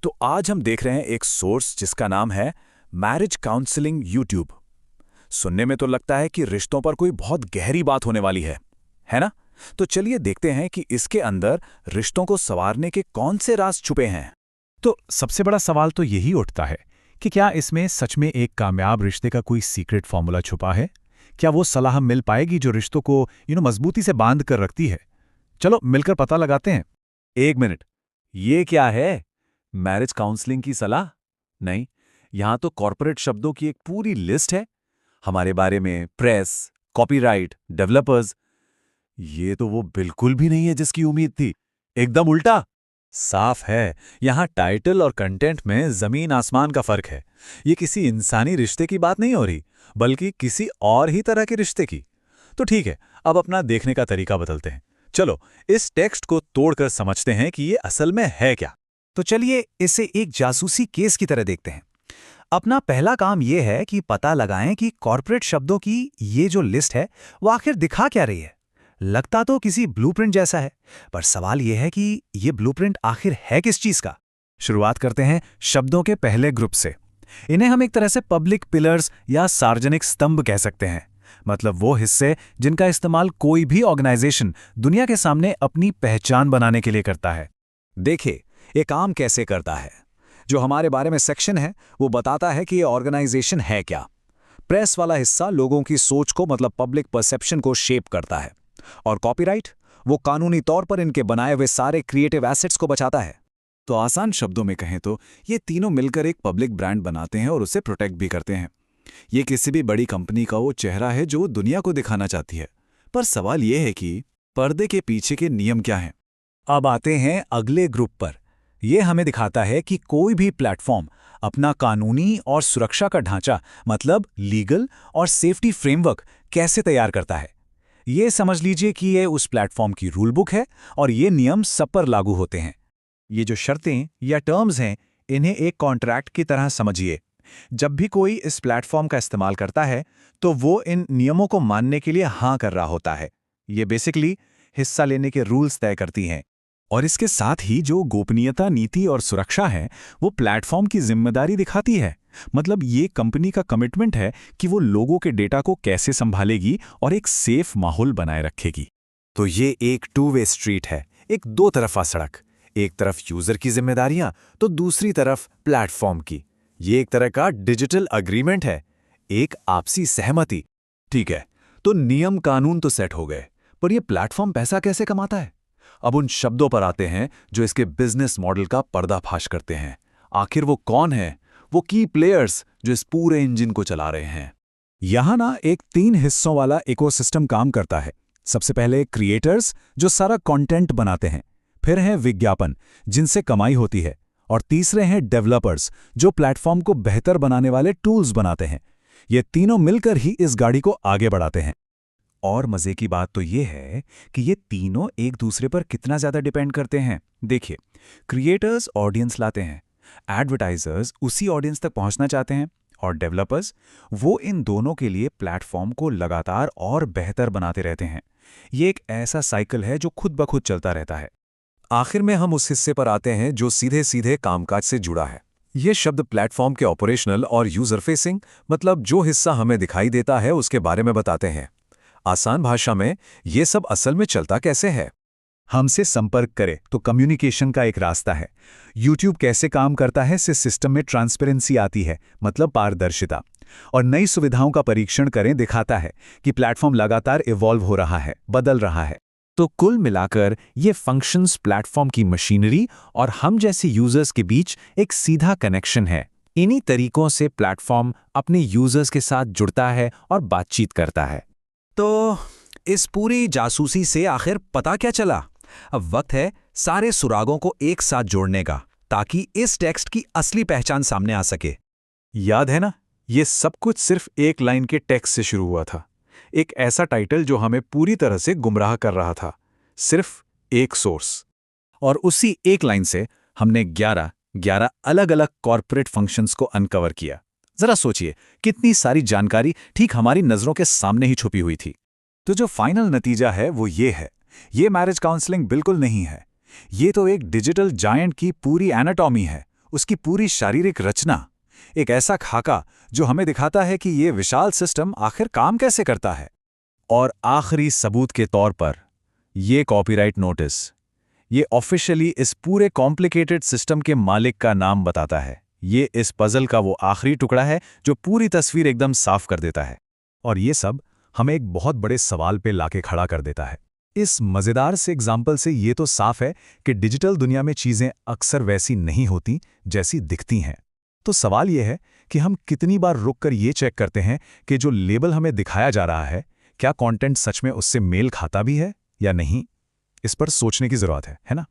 तो आज हम देख रहे हैं एक सोर्स जिसका नाम है मैरिज काउंसलिंग यूट्यूब। सुनने में तो लगता है कि रिश्तों पर कोई बहुत गहरी बात होने वाली है ना? तो चलिए देखते हैं कि इसके अंदर रिश्तों को संवारने के कौन से राज छुपे हैं। तो सबसे बड़ा सवाल तो यही उठता है कि क्या इसमें सच में एक कामयाब रिश्ते का कोई सीक्रेट फॉर्मूला छुपा है? क्या वो सलाह मिल पाएगी जो रिश्तों को मजबूती से बांध कर रखती है? चलो मिलकर पता लगाते हैं। एक मिनट, ये क्या है? मैरिज काउंसलिंग की सलाह? नहीं, यहां तो कॉर्पोरेट शब्दों की एक पूरी लिस्ट है। हमारे बारे में प्रेस, कॉपीराइट, डेवलपर्स। ये तो वो बिल्कुल भी नहीं है जिसकी उम्मीद थी। एकदम उल्टा। साफ है, यहां टाइटल और कंटेंट में जमीन आसमान का फर्क है। ये किसी इंसानी रिश्ते की बात नहीं हो रही, बल्कि किसी और ही तरह के रिश्ते की। तो ठीक है, अब अपना देखने का तरीका बदलते हैं। चलो इस टेक्स्ट को तोड़कर समझते हैं कि ये असल में है क्या। तो चलिए इसे एक जासूसी केस की तरह देखते हैं। अपना पहला काम यह है कि पता लगाएं कि कॉर्पोरेट शब्दों की ये जो लिस्ट है वो आखिर दिखा क्या रही है। लगता तो किसी ब्लूप्रिंट जैसा है, पर सवाल यह है कि ये ब्लूप्रिंट आखिर है किस चीज का। शुरुआत करते हैं शब्दों के पहले ग्रुप से। इन्हें हम एक तरह से पब्लिक पिलर्स या सार्वजनिक स्तंभ कह सकते हैं। मतलब वो हिस्से जिनका इस्तेमाल कोई भी ऑर्गेनाइजेशन दुनिया के सामने अपनी पहचान बनाने के लिए करता है। देखिए, ये काम कैसे करता है। जो हमारे बारे में सेक्शन है वो बताता है कि ये ऑर्गेनाइजेशन है क्या। प्रेस वाला हिस्सा लोगों की सोच को, मतलब पब्लिक परसेप्शन को शेप करता है। और कॉपीराइट, वो कानूनी तौर पर इनके बनाए हुए सारे क्रिएटिव एसेट्स को बचाता है। तो आसान शब्दों में कहें तो ये तीनों मिलकर एक पब्लिक ब्रांड बनाते हैं और उसे प्रोटेक्ट भी करते हैं। ये किसी भी बड़ी कंपनी का वो चेहरा है जो दुनिया को दिखाना चाहती है। पर सवाल ये है कि पर्दे के पीछे के नियम क्या हैं। अब आते हैं अगले ग्रुप पर। यह हमें दिखाता है कि कोई भी प्लेटफॉर्म अपना कानूनी और सुरक्षा का ढांचा, मतलब लीगल और सेफ्टी फ्रेमवर्क कैसे तैयार करता है। ये समझ लीजिए कि ये उस प्लेटफॉर्म की रूल बुक है और ये नियम सब पर लागू होते हैं। ये जो शर्तें या टर्म्स हैं, इन्हें एक कॉन्ट्रैक्ट की तरह समझिए। जब भी कोई इस प्लेटफॉर्म का इस्तेमाल करता है तो वो इन नियमों को मानने के लिए हाँ कर रहा होता है। ये बेसिकली हिस्सा लेने के रूल्स तय करती हैं। और इसके साथ ही जो गोपनीयता नीति और सुरक्षा है वो प्लेटफॉर्म की जिम्मेदारी दिखाती है। मतलब ये कंपनी का कमिटमेंट है कि वो लोगों के डेटा को कैसे संभालेगी और एक सेफ माहौल बनाए रखेगी। तो ये एक टू वे स्ट्रीट है, एक दो तरफा सड़क। एक तरफ यूजर की जिम्मेदारियां तो दूसरी तरफ प्लेटफॉर्म की। ये एक तरह का डिजिटल अग्रीमेंट है, एक आपसी सहमति। ठीक है, तो नियम कानून तो सेट हो गए, पर ये प्लेटफॉर्म पैसा कैसे कमाता है? अब उन शब्दों पर आते हैं जो इसके बिजनेस मॉडल का पर्दाफाश करते हैं। आखिर वो कौन है, वो की प्लेयर्स जो इस पूरे इंजन को चला रहे हैं? यहाँ ना एक 3 हिस्सों वाला इकोसिस्टम काम करता है। सबसे पहले क्रिएटर्स जो सारा कंटेंट बनाते हैं, फिर हैं विज्ञापन जिनसे कमाई होती है, और तीसरे हैं डेवलपर्स जो प्लेटफॉर्म को बेहतर बनाने वाले टूल्स बनाते हैं। ये तीनों मिलकर ही इस गाड़ी को आगे बढ़ाते हैं। और मजे की बात तो ये है कि ये तीनों एक दूसरे पर कितना ज्यादा डिपेंड करते हैं। देखिए, क्रिएटर्स ऑडियंस लाते हैं, एडवर्टाइजर्स उसी ऑडियंस तक पहुंचना चाहते हैं, और डेवलपर्स वो इन दोनों के लिए प्लेटफॉर्म को लगातार और बेहतर बनाते रहते हैं। ये एक ऐसा साइकिल है जो खुद ब खुद चलता रहता है। आखिर में हम उस हिस्से पर आते हैं जो सीधे सीधे कामकाज से जुड़ा है। ये शब्द प्लेटफॉर्म के ऑपरेशनल और यूजर फेसिंग, मतलब जो हिस्सा हमें दिखाई देता है उसके बारे में बताते हैं। आसान भाषा में ये सब असल में चलता कैसे है। हमसे संपर्क करें तो कम्युनिकेशन का एक रास्ता है। यूट्यूब कैसे काम करता है, से सिस्टम में ट्रांसपेरेंसी आती है, मतलब पारदर्शिता। और नई सुविधाओं का परीक्षण करें, दिखाता है कि प्लेटफॉर्म लगातार इवॉल्व हो रहा है, बदल रहा है। तो कुल मिलाकर ये फंक्शंस प्लेटफॉर्म की मशीनरी और हम जैसे यूजर्स के बीच एक सीधा कनेक्शन है। इन्हीं तरीकों से प्लेटफॉर्म अपने यूजर्स के साथ जुड़ता है और बातचीत करता है। तो इस पूरी जासूसी से आखिर पता क्या चला? अब वक्त है सारे सुरागों को एक साथ जोड़ने का, ताकि इस टेक्स्ट की असली पहचान सामने आ सके। याद है ना, ये सब कुछ सिर्फ एक लाइन के टेक्स्ट से शुरू हुआ था। एक ऐसा टाइटल जो हमें पूरी तरह से गुमराह कर रहा था, सिर्फ एक सोर्स। और उसी एक लाइन से हमने 11 अलग अलग कॉर्पोरेट फंक्शंस को अनकवर किया। जरा सोचिए, कितनी सारी जानकारी ठीक हमारी नजरों के सामने ही छुपी हुई थी। तो जो फाइनल नतीजा है वो ये है, ये मैरिज काउंसलिंग बिल्कुल नहीं है। ये तो एक डिजिटल जायंट की पूरी एनाटॉमी है, उसकी पूरी शारीरिक रचना, एक ऐसा खाका जो हमें दिखाता है कि ये विशाल सिस्टम आखिर काम कैसे करता है। और आखिरी सबूत के तौर पर ये कॉपीराइट नोटिस, ये ऑफिशियली इस पूरे कॉम्प्लिकेटेड सिस्टम के मालिक का नाम बताता है। ये इस पजल का वो आखिरी टुकड़ा है जो पूरी तस्वीर एकदम साफ कर देता है। और ये सब हमें एक बहुत बड़े सवाल पे लाके खड़ा कर देता है। इस मज़ेदार से एग्जाम्पल से ये तो साफ है कि डिजिटल दुनिया में चीज़ें अक्सर वैसी नहीं होती जैसी दिखती हैं। तो सवाल ये है कि हम कितनी बार रुककर ये चेक करते हैं कि जो लेबल हमें दिखाया जा रहा है, क्या कंटेंट सच में उससे मेल खाता भी है या नहीं? इस पर सोचने की ज़रूरत है ना?